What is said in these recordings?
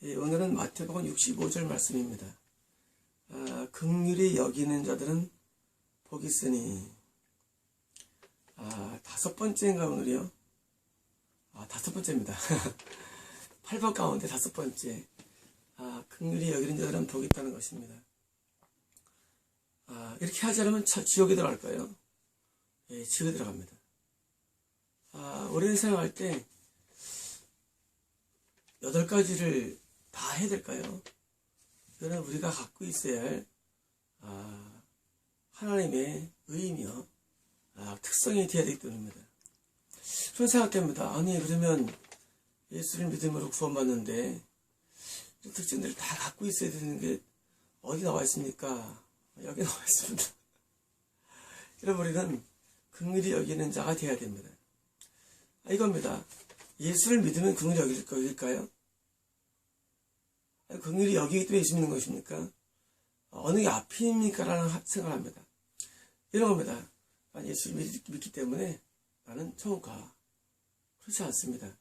오늘은 마태복음 65절 말씀입니다. 긍휼히 여기는 자들은 복이 있으니. 다섯 번째인가 오늘이요? 다섯 번째입니다. 8번 가운데 다섯 번째. 긍휼히 여기는 자들은 복이 있다는 것입니다. 이렇게 하지 않으면 지옥에 들어갈까요? 예, 지옥에 들어갑니다. 오랜 생활할 때 8가지를 다 해야 될까요? 이거는 우리가 갖고 있어야 할 하나님의 의미요, 특성이 되어야 되기 때문입니다. 그런 생각됩니다. 아니, 그러면 예수를 믿음으로 구원받는데 이 특징들을 다 갖고 있어야 되는 게 어디 나와 있습니까? 여기 나와 있습니다. 여러분, 우리는 긍휼히 여기는 자가 되어야 됩니다. 이겁니다. 예수를 믿으면 긍휼히 여길까요? 긍휼히 여기기 때문에 예수 믿는 것입니까? 어느 게 앞입니까? 라는 생각을 합니다. 이런 겁니다. 예수를 믿기 때문에 나는 천국 가. 그렇지 않습니다.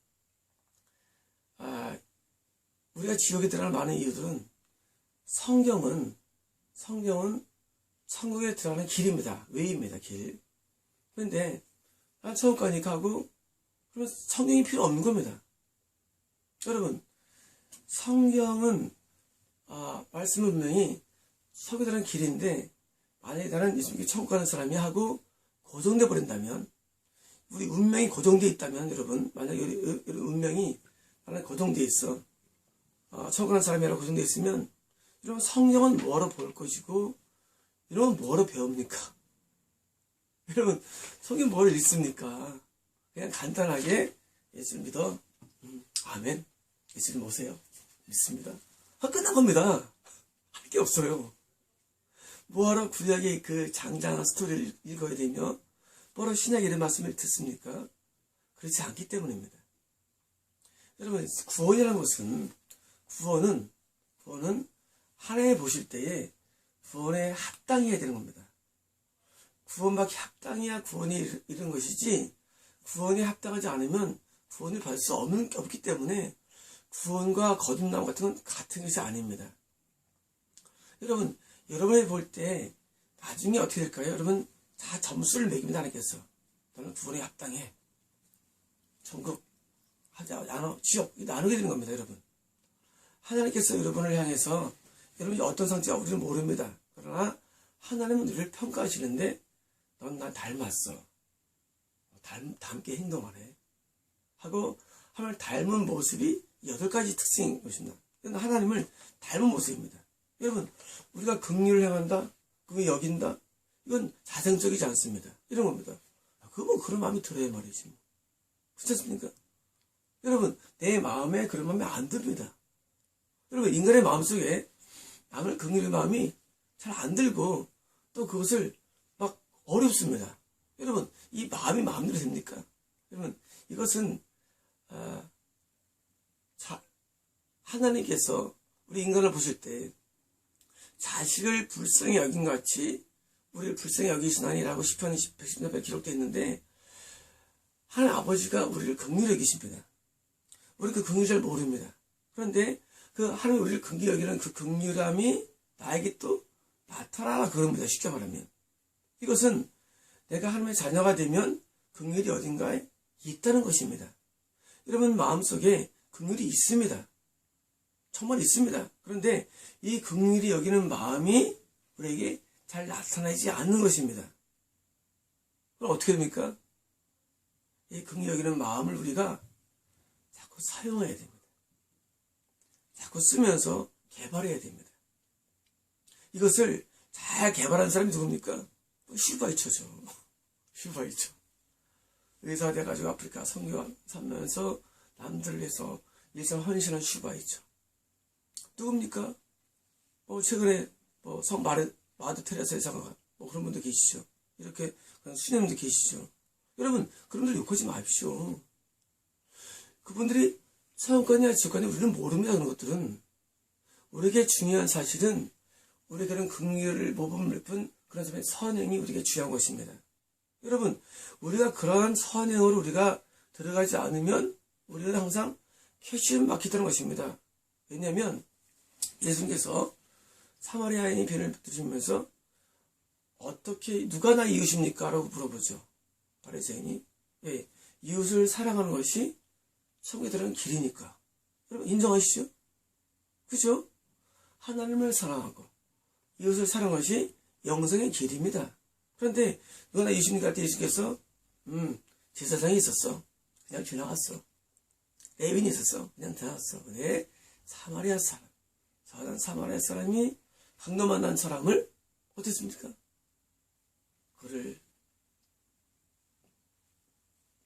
우리가 지옥에 들어갈 많은 이유들은 성경은 천국에 들어가는 길입니다. 웨이입니다. 길. 그런데 난 천국 가니까 하고 그러면 성경이 필요 없는 겁니다. 여러분, 성경은 말씀은 분명히 천국에 들어가는 길인데, 만약에 나는 예수님께 천국 가는 사람이 하고 고정돼 버린다면, 우리 운명이 고정돼 있다면, 여러분, 만약에 우리 운명이 나는 고정돼 있어, 천국 가는 사람이라고 고정돼 있으면, 여러분, 성경은 뭐로 볼 것이고 이러면 뭐로 배웁니까? 여러분, 성경 뭘 읽습니까? 그냥 간단하게 예수를 믿어. 아멘. 예수님 오세요. 믿습니다. 끝난 겁니다. 할 게 없어요. 뭐하러 구약의 그 장장한 스토리를 읽어야 되며 뭐하러 신약의 이런 말씀을 듣습니까? 그렇지 않기 때문입니다. 여러분, 구원이라는 것은 구원은 하나님 보실 때에 구원에 합당해야 되는 겁니다. 구원받기 합당해야 구원이 이런 것이지, 구원에 합당하지 않으면 구원을 받을 수 없기 때문에 구원과 거듭남 같은 건 같은 것이 아닙니다. 여러분, 여러분이 볼 때 나중에 어떻게 될까요? 여러분, 다 점수를 매깁니다. 하나님께서 너는 구원에 합당해. 천국, 지옥, 나누게 되는 겁니다. 여러분, 하나님께서 여러분을 향해서 여러분이 어떤 상태가 우리는 모릅니다. 그러나 하나님은 우리를 평가하시는데 넌 나 닮았어. 닮게 행동하네. 하고 하나님을 닮은 모습이 8가지 특징인 것입니다. 이건 하나님을 닮은 모습입니다. 여러분, 우리가 긍휼을 행한다, 긍휼히 여긴다, 이건 자생적이지 않습니다. 이런 겁니다. 그런 마음이 들어야 말이지. 그렇지 않습니까? 여러분, 내 마음에 그런 마음이 안 듭니다. 여러분, 인간의 마음속에 남을 긍휼의 마음이 잘 안 들고 또 그것을 막 어렵습니다. 여러분, 이 마음이 마음대로 됩니까? 여러분, 이것은 하나님께서 우리 인간을 보실 때 자식을 불쌍히 여긴 같이 우리를 불쌍히 여기시나니라고 시편 110편에 기록되어 있는데, 하나님 아버지가 우리를 긍휼히 여기십니다. 우리 그 긍휼 잘 모릅니다. 그런데 그 하나님 우리를 긍휼히 여기는 그 긍휼함이 나에게 또 나타나라 그럽니다. 쉽게 말하면 이것은 내가 하나님의 자녀가 되면 긍휼이 어딘가에 있다는 것입니다. 여러분, 마음속에 긍휼이 있습니다. 정말 있습니다. 그런데 이 긍휼이 여기는 마음이 우리에게 잘 나타나지 않는 것입니다. 그럼 어떻게 됩니까? 이 긍휼이 여기는 마음을 우리가 자꾸 사용해야 됩니다. 자꾸 쓰면서 개발해야 됩니다. 이것을 잘 개발한 사람이 누굽니까? 슈바이처죠. 슈바이처. 의사 돼가지고 아프리카 선교 삼면서 남들을 위해서 일생 헌신한 슈바이처. 누굽니까? 최근에 성 마드 테레사 여사가 그런 분도 계시죠. 이렇게 수녀님도 계시죠. 여러분, 그런 분들 욕하지 마십시오. 그분들이 사형관이야 지옥관이야 우리는 모릅니다. 그런 것들은. 우리에게 중요한 사실은 우리에게는 긍휼을 모범을 높은 그런 사람의 선행이 우리에게 중요한 것입니다. 여러분, 우리가 그러한 선행으로 우리가 들어가지 않으면 우리는 항상 캐시를 막히다는 것입니다. 왜냐하면 예수님께서 사마리아 여인이 변을 드시면서 어떻게 누가 나 이웃입니까? 라고 물어보죠. 바리새인이. 예, 이웃을 사랑하는 것이 천국에 들어가는 길이니까. 여러분 인정하시죠? 그죠? 하나님을 사랑하고 이웃을 사랑하는 것이 영생의 길입니다. 그런데 누가 나 이웃입니까? 할 때 예수님께서 제사장이 있었어. 그냥 지나갔어. 레위인이 있었어. 그냥 지나갔어. 근데 사마리아 사람, 저런 사마리아 사람이 강도 만난 사람을 어땠습니까? 그를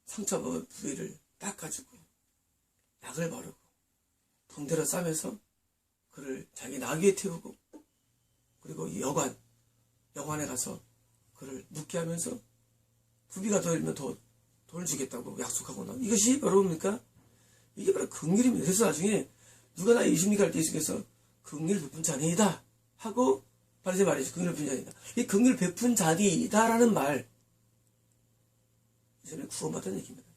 상처 부위를 닦아주고 약을 바르고 붕대로 싸매서 그를 자기 나귀에 태우고 그리고 여관에 가서 그를 눕게 하면서 부비가 더 일면 더 돈을 주겠다고 약속하고 나. 이것이 바로 뭡니까? 이게 바로 긍휼입니다. 그래서 나중에 누가 나 이웃입니까? 할 때 예수께서 긍휼 베푼 자니이다 하고 바리새인 말이죠. 긍휼 베푼 자니이다. 이 긍휼 베푼 자니이다라는 말 이전에 구원받은 얘기입니다.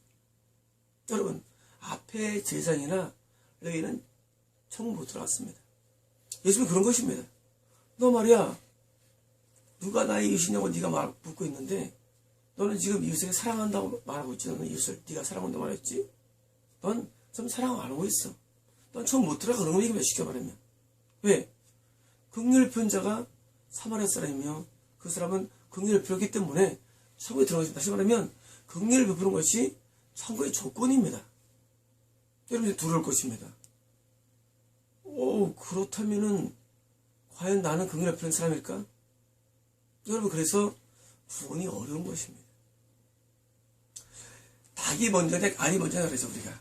여러분 앞에 제사장이나 레위인은 천국 못 들어갔습니다. 예수님은 그런 것입니다. 너 말이야 누가 나의 이웃이냐고 네가 묻고 있는데 너는 지금 이웃에게 사랑한다고 말하고 있지. 너는 이웃을 네가 사랑한다고 말했지. 넌 좀 사랑 안 하고 있어. 넌 처음 못 들어가. 그런 거 얘기를 쉽게 말하면. 왜? 긍휼 베푼 자가 사마리아 사람이며 그 사람은 긍휼을 베풀었기 때문에 천국에 들어가겠습니다. 다시 말하면 긍휼을 베푸는 것이 천국의 조건입니다. 여러분이 들어올 것입니다. 그렇다면은 과연 나는 긍휼을 베푸는 사람일까? 여러분 그래서 구원이 어려운 것입니다. 닭이 먼저냐 알이 먼저냐 그래서 우리가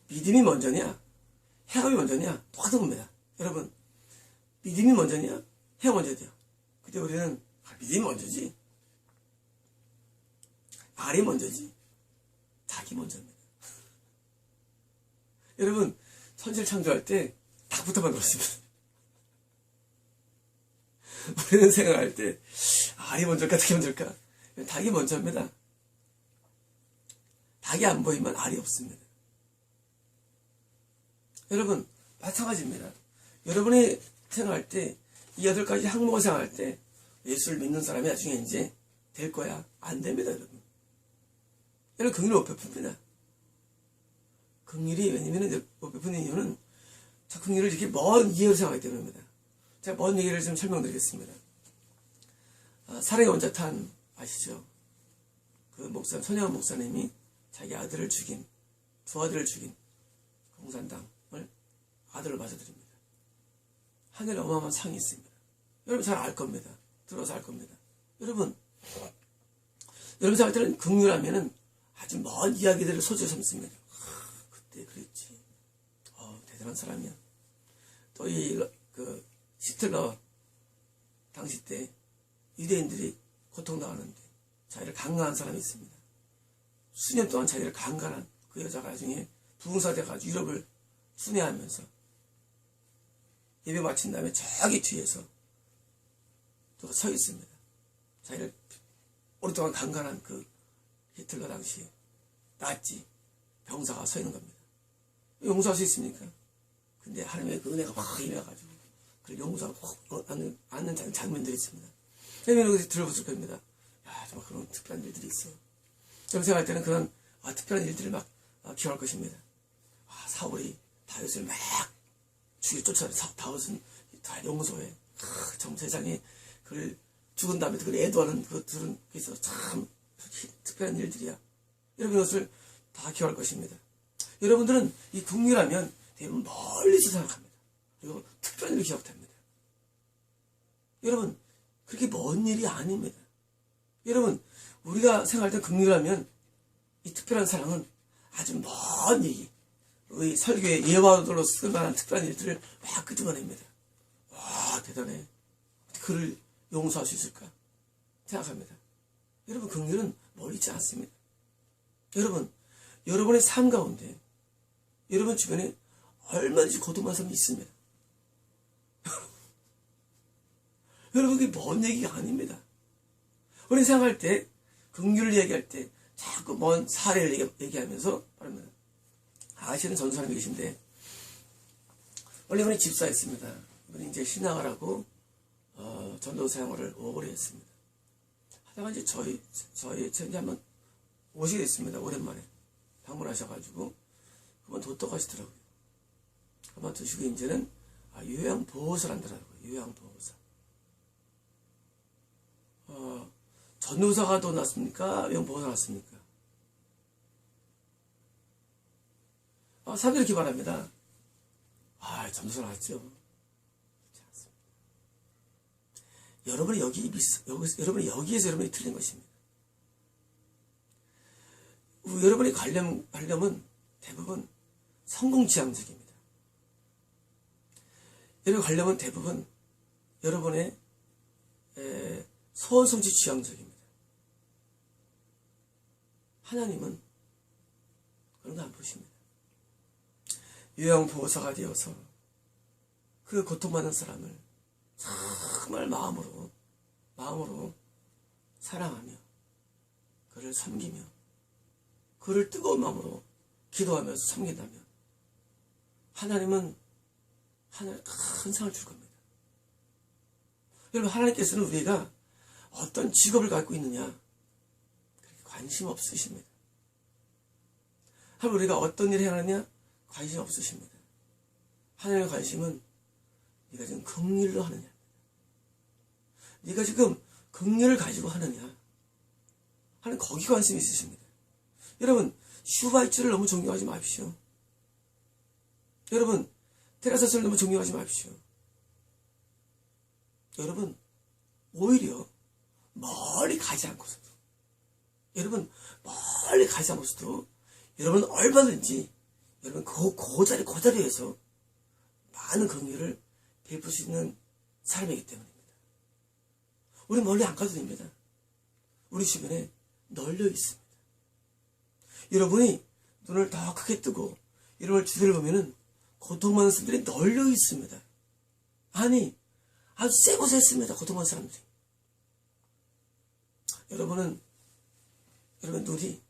믿음이 먼저냐 행함이 먼저냐 똑같은 겁니다. 여러분 믿음이 먼저냐 행함이 먼저야 돼요. 근데 우리는 믿음이 먼저지 알이 먼저지 닭이 먼저입니다. 여러분 천지를 창조할 때 닭부터 만들었습니다. 우리는 생각할 때 알이 먼저일까 닭이 먼저일까? 닭이 먼저입니다. 닭이 안 보이면 알이 없습니다. 여러분 마찬가지입니다. 여러분이 생각할 때 이 8가지 항목을 생각할 때 예수를 믿는 사람이 나중에 이제 될 거야? 안 됩니다. 여러분 긍휼을 못 베풉니다. 긍휼이 왜냐면 못 베푸는 이유는 저 긍휼을 이렇게 먼 이해로 생각하기 때문입니다. 제가 먼 얘기를 좀 설명드리겠습니다. 사랑의 원자탄 아시죠? 그 손혜원 목사님이 자기 아들을 죽인, 두 아들을 죽인 공산당을 아들로 맞아들입니다. 하늘에 어마어마한 상이 있습니다. 여러분 잘 알 겁니다. 들어서 알 겁니다. 여러분 생각할 때는 긍휼하면은 아주 먼 이야기들을 소재로 삼습니다. 그때 그랬지. 대단한 사람이야. 또 히틀러 당시 때 유대인들이 고통당하는데 자기를 강간한 사람이 있습니다. 수년 동안 자기를 강간한 그 여자가 나중에 부흥사돼가지고 유럽을 순회하면서 예배 마친 다음에 저기 뒤에서 또 서 있습니다. 자기를 오랫동안 강간한 그 히틀러 당시에 나치 병사가 서 있는 겁니다. 용서할 수 있습니까? 근데 하나님의 그 은혜가 확 임해가지고 그걸 용서하고 않는 장면들이 있습니다. 여러분 들어보실 겁니다. 야 정말 그런 특별한 일들이 있어. 여러분 생각할 때는 그런 특별한 일들을 막 기억할 것입니다. 사울이 다윗을 막 쫓아내서 다윗은 다 용서해. 정 세상에 그를 죽은 다음에 그걸 애도하는 그들은 그래서 참 특별한 일들이야. 여러분 이것을 다 기억할 것입니다. 여러분들은 이 긍휼하면 대부분 멀리서 생각합니다. 그리고 특별한 일을 기억합니다. 여러분 그렇게 먼 일이 아닙니다. 여러분 우리가 생각할 때 긍휼하면 이 특별한 사랑은 아주 먼 얘기, 우리 설교의 예화들로 쓸 만한 특별한 일들을 막 끄집어냅니다. 와 대단해. 그를 용서할 수 있을까 생각합니다. 여러분 긍휼은 멀리 있지 않습니다. 여러분 여러분의 삶 가운데 여러분 주변에 얼마든지 고통받는 사람이 있습니다. 여러분 그게 먼 얘기가 아닙니다. 우리 생각할 때 긍휼을 얘기할 때 자꾸 먼 사례를 얘기하면서 말합니다. 아시는 전사님이 계신데 원래 이분이 집사였습니다. 이분이 이제 신앙을 하고 전도 생활을 오래 했습니다. 하다가 이제 저희 이제 한번 오시게 됐습니다. 오랜만에 방문하셔가지고 한번 도떡하시더라고요. 한번 드시고 이제는 요양보호사를 한다더라고요. 요양보호사. 전도사가 더 낫습니까? 요양보호사 낫습니까? 사람들이 이렇게 말합니다. 전도사 낫죠. 여러분이 여기에서 여러분이 틀린 것입니다. 여러분이 가려면 대부분 성공지향적입니다. 여러분이 가려면 대부분 여러분의 소원성취 지향적입니다. 하나님은 그런 거 안 보십니다. 요양보호사가 되어서 그 고통받는 사람을 정말 마음으로 사랑하며 그를 섬기며 그를 뜨거운 마음으로 기도하면서 섬긴다면 하나님은 하나님 큰 상을 줄 겁니다. 여러분, 하나님께서는 우리가 어떤 직업을 갖고 있느냐 그렇게 관심 없으십니다. 하루는 우리가 어떤 일을 하느냐 관심 없으십니다. 하나님의 관심은 네가 지금 긍휼로 하느냐, 네가 지금 긍휼을 가지고 하느냐 하는 거기 관심이 있으십니다. 여러분, 슈바이처를 너무 존경하지 마십시오. 여러분, 테라사스를 너무 존경하지 마십시오. 여러분, 오히려 멀리 가지 않고서도 여러분은 얼마든지 여러분 그 자리에서 많은 긍휼을 베풀 수 있는 사람이기 때문입니다. 우리 멀리 안 가도 됩니다. 우리 주변에 널려 있습니다. 여러분이 눈을 더 크게 뜨고 여러분 주변을 보면은 고통받는 사람들이 널려 있습니다. 아니, 아주 세 곳에 있습니다. 고통받는 사람들이. 여러분 눈이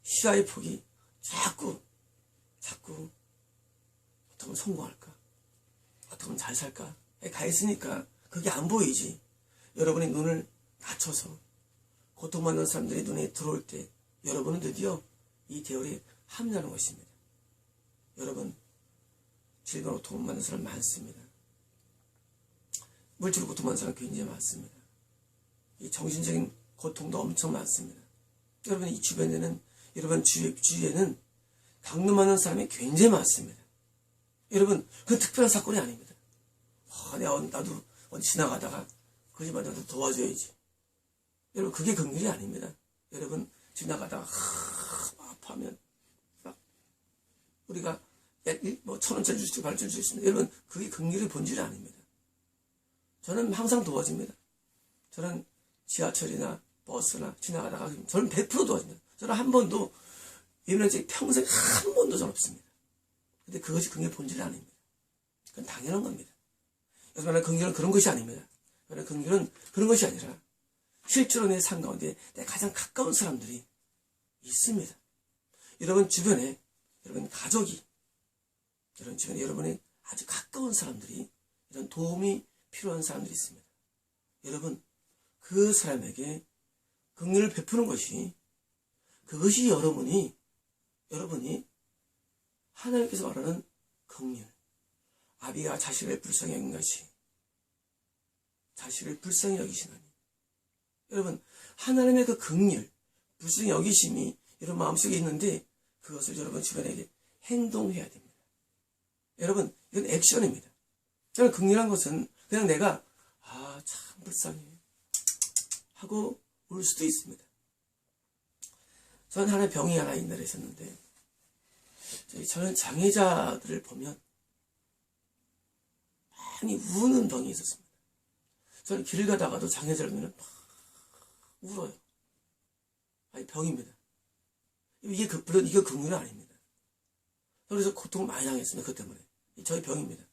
시야의 폭이 자꾸 어떻게 하면 성공할까? 어떻게 하면 잘 살까? 가 있으니까 그게 안 보이지. 여러분이 눈을 낮춰서 고통받는 사람들이 눈에 들어올 때 여러분은 드디어 이 대열에 합류하는 것입니다. 여러분, 질병으로 고통받는 사람 많습니다. 물질로 고통받는 사람 굉장히 많습니다. 이 정신적인 고통도 엄청 많습니다. 여러분, 이 주변에는, 여러분 주위에는 강림하는 사람이 굉장히 많습니다. 여러분, 그건 특별한 사건이 아닙니다. 나도 어디 지나가다가 그 집안 나도 도와줘야지. 여러분, 그게 긍휼이 아닙니다. 여러분, 지나가다가 아파하면 막 우리가 1,000원짜리 줄 수 있고 8,000원 줄 수 있습니다. 여러분, 그게 긍휼의 본질이 아닙니다. 저는 항상 도와줍니다. 저는 지하철이나 버스나 지나가다가 저는 100% 도와줍니다. 저는 한 번도 예민한지 평생 한 번도 전 없습니다. 근데 그것이 긍휼의 본질이 아닙니다. 그건 당연한 겁니다. 그래서 말하는 긍휼은 그런 것이 아닙니다. 긍휼은 그런 것이 아니라 실제로 내 삶 가운데 내 가장 가까운 사람들이 있습니다. 여러분 주변에, 여러분 가족이, 여러분 주변에 여러분의 아주 가까운 사람들이, 이런 도움이 필요한 사람들이 있습니다. 여러분, 그 사람에게 긍휼을 베푸는 것이, 그것이 여러분이 하나님께서 말하는 긍휼, 아비가 자식을 불쌍히 여긴 것이 자식을 불쌍히 여기시나니. 여러분, 하나님의 그 긍휼, 불쌍히 여기심이 여러분 마음속에 있는데 그것을 여러분 주변에게 행동해야 됩니다. 여러분, 이건 액션입니다. 저는 긍휼한 것은 그냥 내가 참 불쌍해 하고 울 수도 있습니다. 저는 하나 병이 하나 옛날에 있었는데, 저는 장애자들을 보면 많이 우는 병이 있었습니다. 저는 길 가다가도 장애자를 보면 막 울어요. 아니, 병입니다. 물론 이게 긍휼은 아닙니다. 그래서 고통을 많이 당했습니다. 그것 때문에. 저희 병입니다.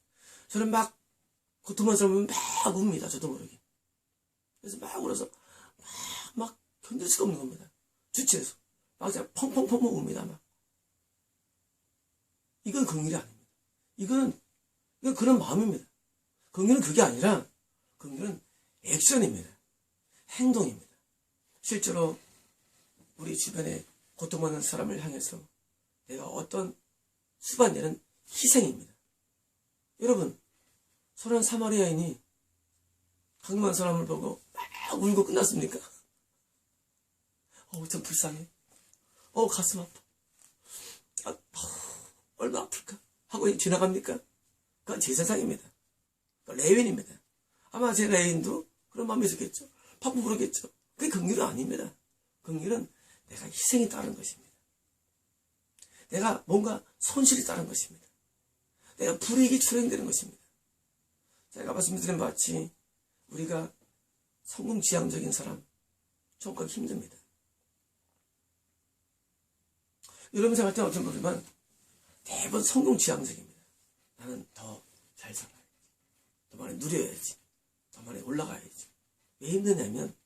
저는 막 고통만 사람은 막 웁니다. 저도 모르게. 그래서 막 울어서 막 견딜 수가 없는 겁니다. 주체해서. 막 펑펑펑펑 웁니다. 막. 이건 긍휼이 아닙니다. 이건 그런 마음입니다. 긍휼은 그게 아니라 긍휼은 액션입니다. 행동입니다. 실제로 우리 주변에 고통받는 사람을 향해서 내가 어떤 수반되는 희생입니다. 여러분, 선한 사마리아인이 강동한 사람을 보고 막 울고 끝났습니까? 좀 불쌍해. 가슴 아파. 얼마나 아플까? 하고 지나갑니까? 그건 제 세상입니다. 레윈입니다. 아마 제 레윈도 그런 마음이 있었겠죠. 팍팍 부르겠죠. 그게 긍휼은 아닙니다. 긍휼은 내가 희생이 따른 것입니다. 내가 뭔가 손실이 따른 것입니다. 내가 불이익이 출행되는 것입니다. 제가 말씀드린 바와 같이 우리가 성공지향적인 사람 정말 힘듭니다. 여러분 생각할 때는 어떤 모르지만 대부분 성공지향적입니다. 나는 더 잘 살아야지. 더 많이 누려야지. 더 많이 올라가야지. 왜 힘드냐면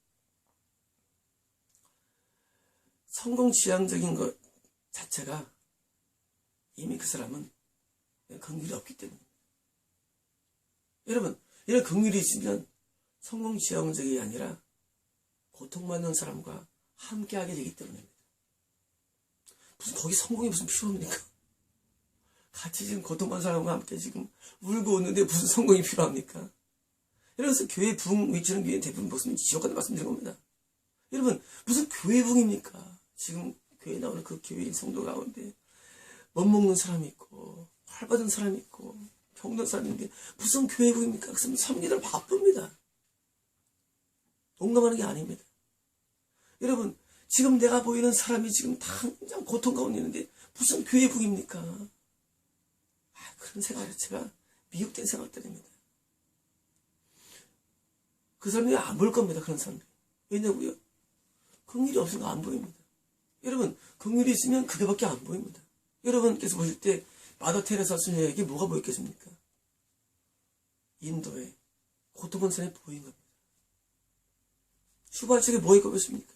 성공지향적인 것 자체가 이미 그 사람은 긍휼이 없기 때문입니다. 여러분, 이런 긍휼이 있으면 성공지향적이 아니라 고통받는 사람과 함께하게 되기 때문입니다. 무슨 거기 성공이 무슨 필요합니까? 같이 지금 고통받는 사람과 함께 지금 울고 웃는데 무슨 성공이 필요합니까? 그래서 교회 부흥 위치는 교회 대부분 무슨 지옥같은 말씀드린 겁니다. 여러분, 무슨 교회 부흥입니까? 지금 교회에 나오는 그 교회인 성도 가운데 못 먹는 사람이 있고 활 받은 사람이 있고 병든 사람인데 무슨 교회 부흥입니까? 그래서 섬기들 바쁩니다. 농담하는 게 아닙니다. 여러분, 지금 내가 보이는 사람이 지금 당장 고통 가운데 있는데 무슨 교회 부흥입니까? 그런 생각 자체가 미혹된 생각들입니다. 그 사람이 안 보일 겁니다. 그런 사람들이. 왜냐고요? 긍휼이 없으니까 안 보입니다. 여러분, 긍휼이 있으면 그게밖에 안 보입니다. 여러분께서 보실 때 마더 테레사 수녀에게 뭐가 보였겠습니까? 인도에 고통받는 사람이 보인 겁니다. 수발책에 뭐가 보였습니까?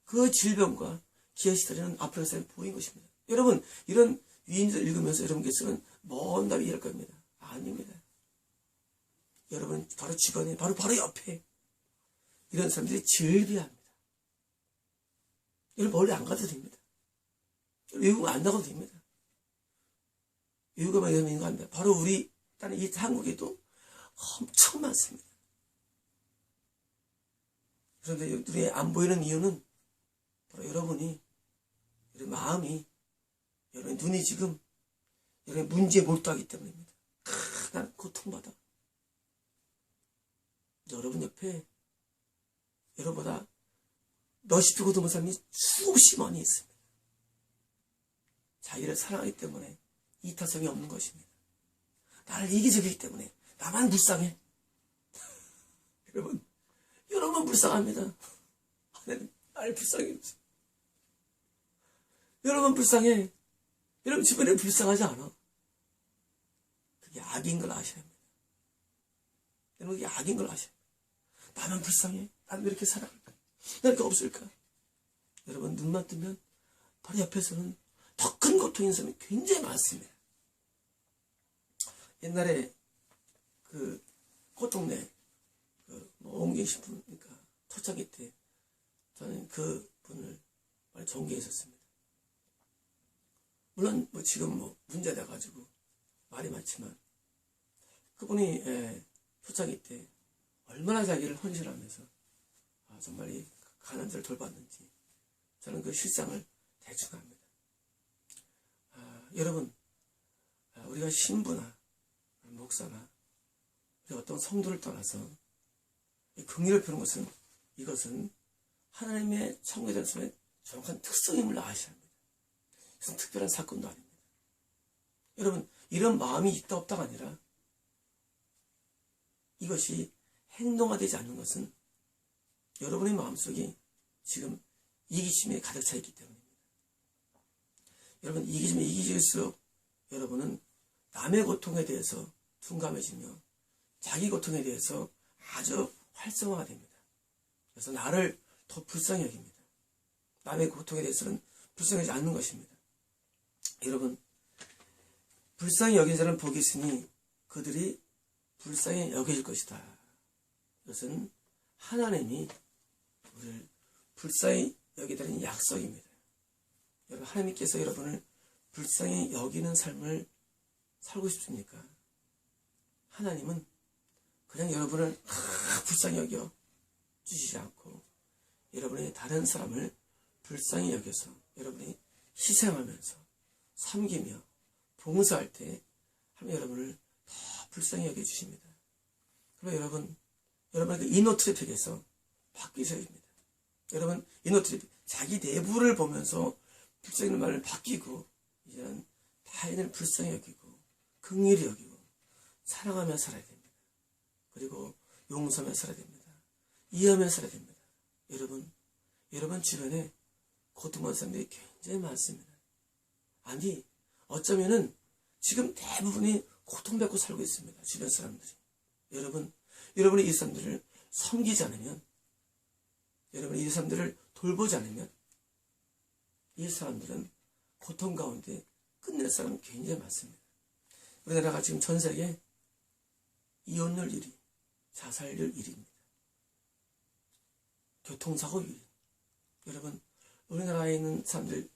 그 질병과 기아시달리는 아프리카 사람이 보인 것입니다. 여러분, 이런 위인들 읽으면서 여러분께서는 먼 답이 이럴 겁니다. 아닙니다. 여러분 바로 주변에 바로 옆에 이런 사람들이 즐비합니다. 여러분 멀리 안 가도 됩니다. 외국 안 나가도 됩니다. 외국에만 있는 거 아닙니다. 바로 우리 땅에 이 한국에도 엄청 많습니다. 그런데 우리 안 보이는 이유는 바로 여러분이 여러분 마음이 여러분의 눈이 지금 여러분의 문제에 몰두하기 때문입니다. 난 고통받아. 여러분 옆에 여러분보다 몇십 표 고통받는 사람이 수없이 많이 있습니다. 자기를 사랑하기 때문에 이타성이 없는 것입니다. 나를 이기적이기 때문에 나만 불쌍해. 여러분 불쌍합니다. 하나님 나를 불쌍해 주세요. 여러분 불쌍해. 여러분 주변에 불쌍하지 않아. 그게 악인 걸 아셔야 합니다. 여러분 그게 악인 걸 아셔야 합니다. 나만 불쌍해. 나는 왜 이렇게 살아갈까? 나 이렇게 없을까? 여러분 눈만 뜨면 바로 옆에서는 더 큰 고통인 사람이 굉장히 많습니다. 옛날에 그 고통내 옹기신 분, 그러니까 초창기 때 저는 그 분을 많이 존경했었습니다. 물론 지금 문제돼 가지고 말이 많지만 그분이 초창기 때 얼마나 자기를 헌신하면서 정말 이 가난한 자를 돌봤는지 저는 그 실상을 대충 합니다. 여러분, 우리가 신부나 목사나 어떤 성도를 떠나서 긍휼을 펴는 것은 이것은 하나님의 청구된 사람의 정확한 특성임을 아셔야 합니다. 이것은 특별한 사건도 아닙니다. 여러분, 이런 마음이 있다 없다가 아니라 이것이 행동화되지 않는 것은 여러분의 마음속에 지금 이기심에 가득 차 있기 때문입니다. 여러분, 이기심에 이기질수록 여러분은 남의 고통에 대해서 둔감해지며 자기 고통에 대해서 아주 활성화가 됩니다. 그래서 나를 더 불쌍히 여깁니다. 남의 고통에 대해서는 불쌍하지 않는 것입니다. 여러분, 불쌍히 여긴 자는 복이 있으니 그들이 불쌍히 여겨질 것이다. 이것은 하나님이 우리를 불쌍히 여기다는 약속입니다. 여러분, 하나님께서 여러분을 불쌍히 여기는 삶을 살고 싶습니까? 하나님은 그냥 여러분을 불쌍히 여겨 주시지 않고 여러분의 다른 사람을 불쌍히 여겨서 여러분이 희생하면서 섬기며 봉사할 때 하나님 여러분을 더 불쌍히 여겨주십니다. 그러면 여러분 그 이노트래픽에서 바뀌셔야 됩니다. 여러분 이노트래픽, 자기 내부를 보면서 불쌍히 여기는 말을 바뀌고 이제는 타인을 불쌍히 여기고 긍휼히 여기고 사랑하며 살아야 됩니다. 그리고 용서하며 살아야 됩니다. 이해하며 살아야 됩니다. 여러분 주변에 고통받는 사람들이 굉장히 많습니다. 아니, 어쩌면은 지금 대부분이 고통받고 살고 있습니다. 주변 사람들이. 여러분이 이 사람들을 섬기지 않으면, 여러분이 이 사람들을 돌보지 않으면 이 사람들은 고통 가운데 끝낼 사람은 굉장히 많습니다. 우리나라가 지금 전 세계 이혼율 1위, 자살률 1위입니다. 교통사고 1위. 여러분, 우리나라에 있는 사람들이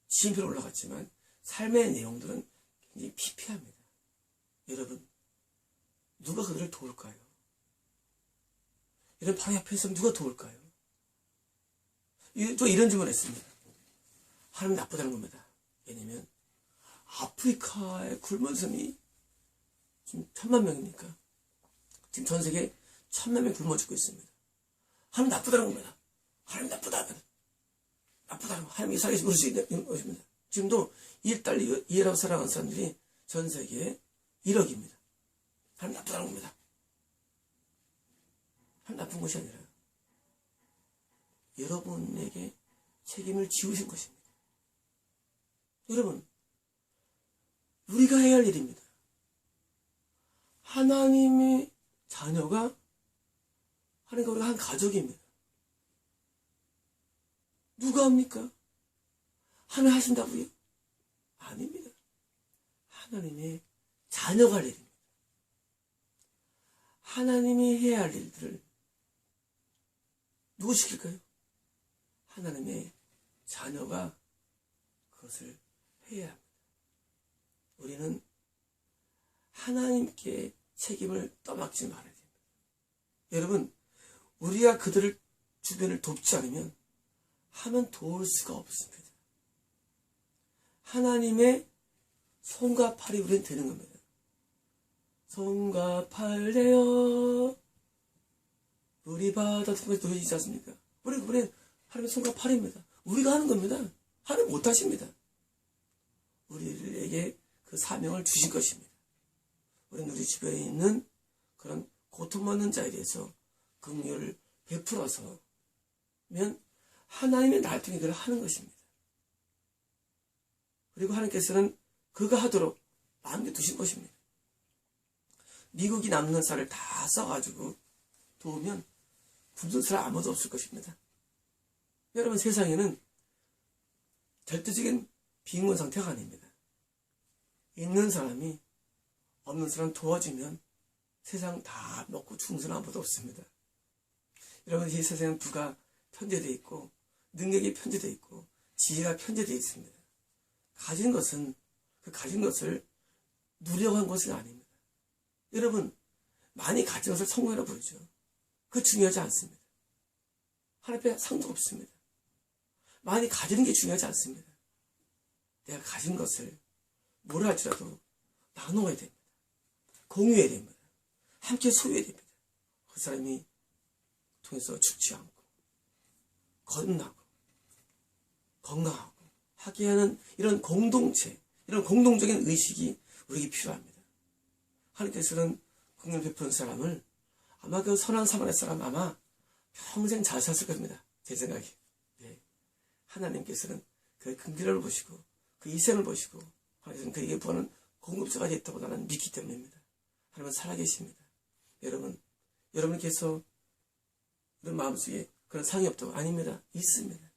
지인표로 올라갔지만 삶의 내용들은 굉장히 피폐합니다. 여러분, 누가 그들을 도울까요? 이런 바로 옆에 있으면 누가 도울까요? 또 이런 질문을 했습니다. 하나님 나쁘다는 겁니다. 왜냐면 아프리카의 굶은 섬이 지금 1000만 명입니까? 지금 전 세계 1000만 명이 굶어 죽고 있습니다. 하나님 나쁘다는 겁니다. 하나님 나쁘다는 거. 하나님이 살아계시 모를 수 있는 것입니다. 지금도 이해라고 살아가는 사람들이 전 세계에 1억입니다. 하나님 나쁘다는 겁니다. 하나님 나쁜 것이 아니라 여러분에게 책임을 지우신 것입니다. 여러분, 우리가 해야 할 일입니다. 하나님의 자녀가 하나님과 우리가 한 가족입니다. 누가 합니까? 하나님 하신다고요? 아닙니다. 하나님의 자녀가 할 일입니다. 하나님이 해야 할 일들을 누구 시킬까요? 하나님의 자녀가 그것을 해야 합니다. 우리는 하나님께 책임을 떠맡지 말아야 됩니다. 여러분, 우리가 그들을 주변을 돕지 않으면 하면 도울 수가 없습니다. 하나님의 손과 팔이 우리는 되는 겁니다. 손과 팔 되어 우리 바다 통해서 놓여지지 않습니까? 우리 하나님의 손과 팔입니다. 우리가 하는 겁니다. 하나님 못하십니다. 우리에게 그 사명을 주신 것입니다. 우리는 우리 주변에 있는 그런 고통받는 자에 대해서 긍휼을 베풀어서 면 하나님의 날 통해 그를 하는 것입니다. 그리고 하나님께서는 그가 하도록 남겨두신 것입니다. 미국이 남는 쌀을 다 써가지고 도우면 굶는 사람 아무도 없을 것입니다. 여러분, 세상에는 절대적인 빈곤 상태가 아닙니다. 있는 사람이 없는 사람 도와주면 세상 다 먹고 죽는 사람 아무도 없습니다. 여러분, 이 세상은 부가 편제되어 있고 능력이 편제되어 있고 지혜가 편제되어 있습니다. 가진 것은 그 가진 것을 누려고 한 것은 아닙니다. 여러분, 많이 가진 것을 성공이라고 부르죠. 그거 중요하지 않습니다. 하나님 앞에 상도 없습니다. 많이 가지는 게 중요하지 않습니다. 내가 가진 것을 뭐라 할지라도 나눠야 됩니다. 공유해야 됩니다. 함께 소유해야 됩니다. 그 사람이 통해서 죽지 않고 건나고 건강하고 하게 하는 이런 공동체, 이런 공동적인 의식이 우리에게 필요합니다. 하나님께서는 긍휼 베푸는 사람을 아마 그 선한 사마리아 사람 아마 평생 잘 샀을 겁니다. 제 생각에. 네. 하나님께서는 그 긍휼을 보시고 그 희생을 보시고 하나님께서는 그에게 부하는 공급자가 됐다고 나는 믿기 때문입니다. 하나님은 살아계십니다. 여러분께서 그런 마음속에 그런 상이 없다고? 아닙니다. 있습니다.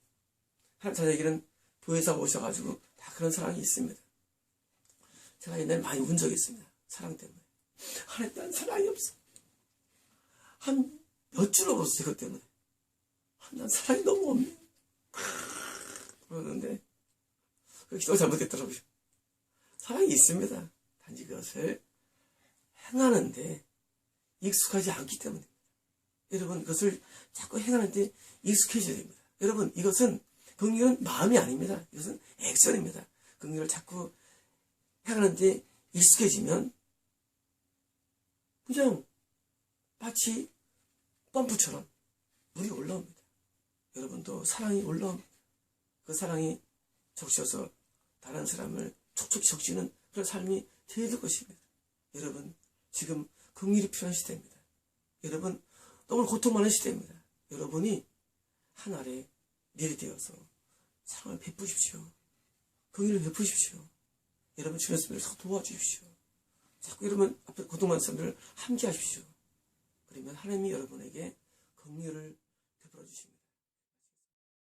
하나님 자녀에게는 보혜사가 오셔가지고 다 그런 사랑이 있습니다. 제가 옛날에 많이 운 적이 있습니다. 사랑 때문에. 하나님, 난 사랑이 없어. 한 몇 줄 울었어요, 그것 때문에. 난 사랑이 너무 없네. 그러는데, 그 기도가 잘못됐더라고요. 사랑이 있습니다. 단지 그것을 행하는데 익숙하지 않기 때문입니다. 여러분, 그것을 자꾸 행하는데 익숙해져야 됩니다. 여러분, 이것은 긍휼은 마음이 아닙니다. 이것은 액션입니다. 긍휼을 자꾸 행하는데 익숙해지면 그냥 마치 펌프처럼 물이 올라옵니다. 여러분도 사랑이 올라옵니다. 그 사랑이 적셔서 다른 사람을 촉촉히 적시는 그런 삶이 되어야 될 것입니다. 여러분, 지금 긍휼이 필요한 시대입니다. 여러분, 너무 고통 많은 시대입니다. 여러분이 한 알에 내리되어서 사랑을 베푸십시오. 긍휼을 베푸십시오. 여러분 주변 사람들을 도와주십시오. 자꾸 여러분 앞에 고통 많은 사람들을 함께 하십시오. 그러면 하나님이 여러분에게 긍휼을